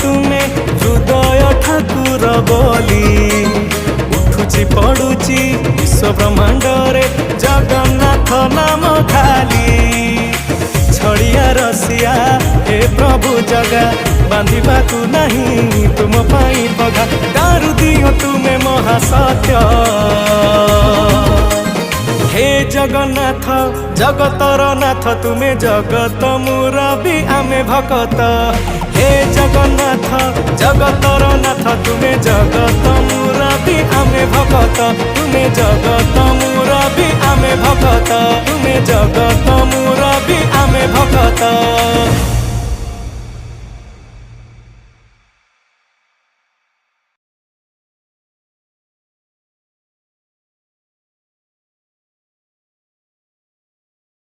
तुमे हृदय ठाकुर बोली उठुची पड़ुची विश्व ब्रह्मांड रे जगन्नाथ नाम खाली छड़िया रसिया हे प्रभु जगा बांधिबा तू नहीं तुम पाई पगा दारु दियो तुमे महासत्य हे जगन्नाथ जगतर नाथ तुमे जगत मुरबी आमे भकत हे जगन्नाथ जगतर नाथ तुमे जगत मुरबी आमे भकत तुमे जगत मुरबी आमे भकत तुमे जगत